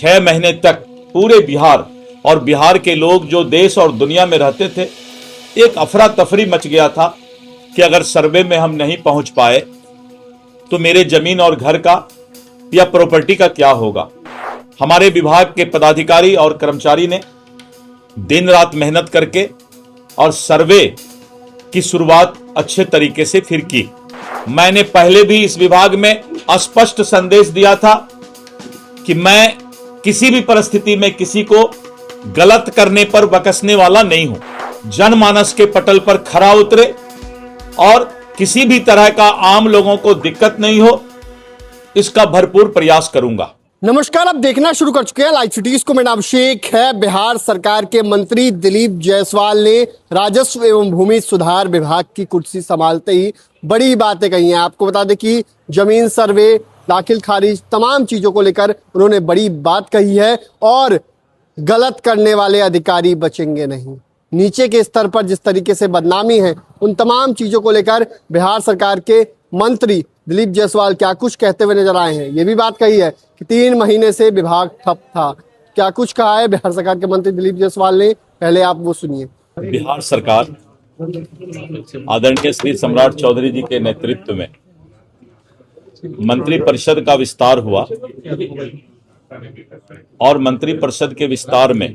6 महीने तक पूरे बिहार और बिहार के लोग जो देश और दुनिया में रहते थे, एक अफरा तफरी मच गया था कि अगर सर्वे में हम नहीं पहुंच पाए तो मेरे जमीन और घर का या प्रॉपर्टी का क्या होगा। हमारे विभाग के पदाधिकारी और कर्मचारी ने दिन रात मेहनत करके और सर्वे की शुरुआत अच्छे तरीके से फिर की। मैंने पहले भी इस विभाग में स्पष्ट संदेश दिया था कि मैं किसी भी परिस्थिति में किसी को गलत करने पर बकसने वाला नहीं हूं। जनमानस के पटल पर खरा उतरे और किसी भी तरह का आम लोगों को दिक्कत नहीं हो, इसका भरपूर प्रयास करूंगा। नमस्कार, आप देखना शुरू कर चुके हैं लाइव सिटीज को। मेरा नाम अभिषेक है। बिहार सरकार के मंत्री दिलीप जायसवाल ने राजस्व एवं भूमि सुधार विभाग की कुर्सी संभालते ही बड़ी बातें कही हैं। आपको बता दें कि जमीन सर्वे, दाखिल खारिज, तमाम चीजों को लेकर उन्होंने बड़ी बात कही है और गलत करने वाले अधिकारी बचेंगे नहीं। नीचे के स्तर पर जिस तरीके से बदनामी है, उन तमाम चीजों को लेकर बिहार सरकार के मंत्री दिलीप जायसवाल क्या कुछ कहते हुए नजर आए हैं। ये भी बात कही है कि 3 महीने से विभाग ठप था। क्या कुछ कहा है बिहार सरकार के मंत्री दिलीप जायसवाल ने, पहले आप वो सुनिए। बिहार सरकार आदरणीय श्री सम्राट चौधरी जी के नेतृत्व में मंत्रिपरिषद का विस्तार हुआ और मंत्रिपरिषद के विस्तार में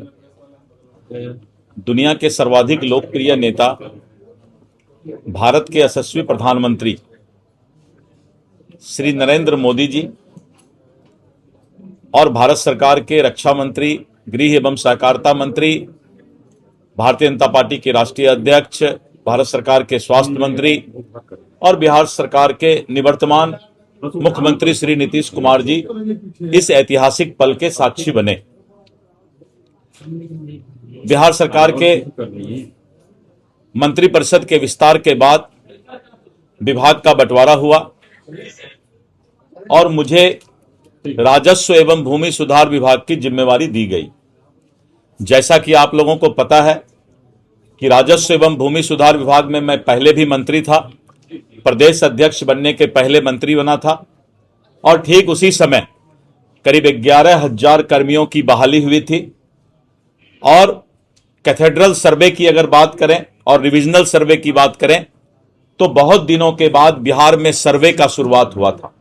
दुनिया के सर्वाधिक लोकप्रिय नेता, भारत के यशस्वी प्रधानमंत्री श्री नरेंद्र मोदी जी और भारत सरकार के रक्षा मंत्री, गृह एवं सहकारिता मंत्री, भारतीय जनता पार्टी के राष्ट्रीय अध्यक्ष, भारत सरकार के स्वास्थ्य मंत्री और बिहार सरकार के निवर्तमान मुख्यमंत्री श्री नीतीश कुमार जी इस ऐतिहासिक पल के साक्षी बने। बिहार सरकार के मंत्रिपरिषद के विस्तार के बाद विभाग का बंटवारा हुआ और मुझे राजस्व एवं भूमि सुधार विभाग की जिम्मेवारी दी गई। जैसा कि आप लोगों को पता है कि राजस्व एवं भूमि सुधार विभाग में मैं पहले भी मंत्री था, प्रदेश अध्यक्ष बनने के पहले मंत्री बना था और ठीक उसी समय करीब 11,000 कर्मियों की बहाली हुई थी। और कैथेड्रल सर्वे की अगर बात करें और रिविजनल सर्वे की बात करें तो बहुत दिनों के बाद बिहार में सर्वे का शुरुआत हुआ था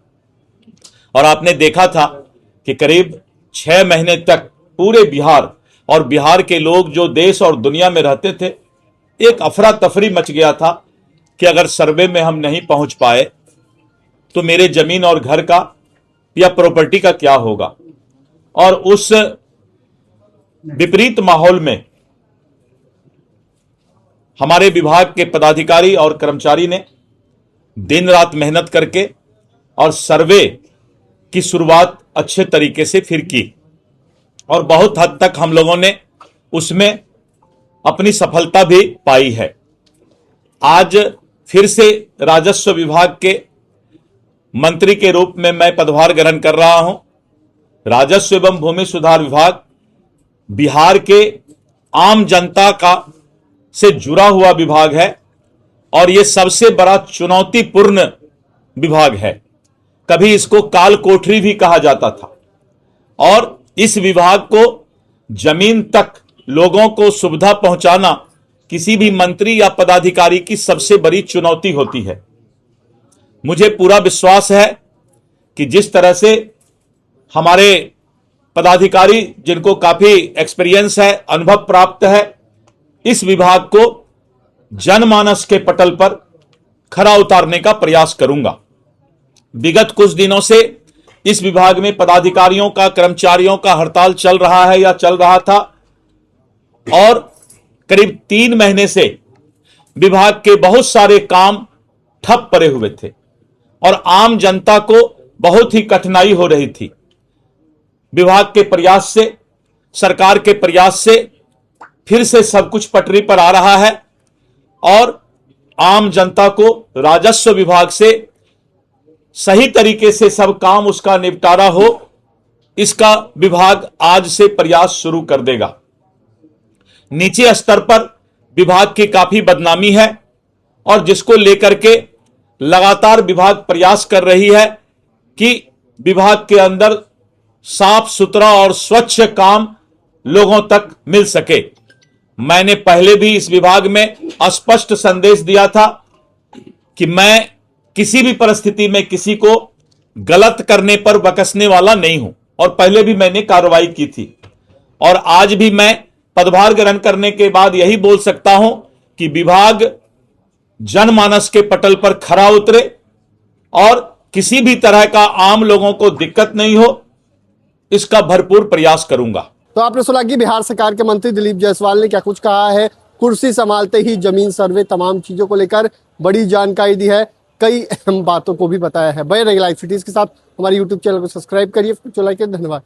और आपने देखा था कि करीब 6 महीने तक पूरे बिहार और बिहार के लोग जो देश और दुनिया में रहते थे, एक अफरा तफरी मच गया था कि अगर सर्वे में हम नहीं पहुंच पाए तो मेरे जमीन और घर का या प्रॉपर्टी का क्या होगा। और उस विपरीत माहौल में हमारे विभाग के पदाधिकारी और कर्मचारी ने दिन रात मेहनत करके और सर्वे की शुरुआत अच्छे तरीके से फिर की और बहुत हद तक हम लोगों ने उसमें अपनी सफलता भी पाई है। आज फिर से राजस्व विभाग के मंत्री के रूप में मैं पदभार ग्रहण कर रहा हूं। राजस्व एवं भूमि सुधार विभाग बिहार के आम जनता का से जुड़ा हुआ विभाग है और यह सबसे बड़ा चुनौतीपूर्ण विभाग है। कभी इसको काल कोठरी भी कहा जाता था और इस विभाग को जमीन तक लोगों को सुविधा पहुंचाना किसी भी मंत्री या पदाधिकारी की सबसे बड़ी चुनौती होती है। मुझे पूरा विश्वास है कि जिस तरह से हमारे पदाधिकारी, जिनको काफी एक्सपीरियंस है, अनुभव प्राप्त है, इस विभाग को जनमानस के पटल पर खरा उतारने का प्रयास करूंगा। विगत कुछ दिनों से इस विभाग में पदाधिकारियों का, कर्मचारियों का हड़ताल चल रहा है या चल रहा था और करीब 3 महीने से विभाग के बहुत सारे काम ठप पड़े हुए थे और आम जनता को बहुत ही कठिनाई हो रही थी। विभाग के प्रयास से, सरकार के प्रयास से फिर से सब कुछ पटरी पर आ रहा है और आम जनता को राजस्व विभाग से सही तरीके से सब काम उसका निपटारा हो, इसका विभाग आज से प्रयास शुरू कर देगा। नीचे स्तर पर विभाग की काफी बदनामी है और जिसको लेकर के लगातार विभाग प्रयास कर रही है कि विभाग के अंदर साफ सुथरा और स्वच्छ काम लोगों तक मिल सके। मैंने पहले भी इस विभाग में स्पष्ट संदेश दिया था कि मैं किसी भी परिस्थिति में किसी को गलत करने पर बकसने वाला नहीं हूं, और पहले भी मैंने कार्रवाई की थी। और आज भी मैं पदभार ग्रहण करने के बाद यही बोल सकता हूं कि विभाग जनमानस के पटल पर खरा उतरे और किसी भी तरह का आम लोगों को दिक्कत नहीं हो, इसका भरपूर प्रयास करूंगा। तो आपने सुना कि बिहार सरकार के मंत्री दिलीप जायसवाल ने क्या कुछ कहा है। कुर्सी संभालते ही जमीन सर्वे तमाम चीजों को लेकर बड़ी जानकारी दी है, कई अहम बातों को भी बताया है। बने रहिए लाइव सिटीज के साथ, हमारे यूट्यूब चैनल को सब्सक्राइब करिए, धन्यवाद।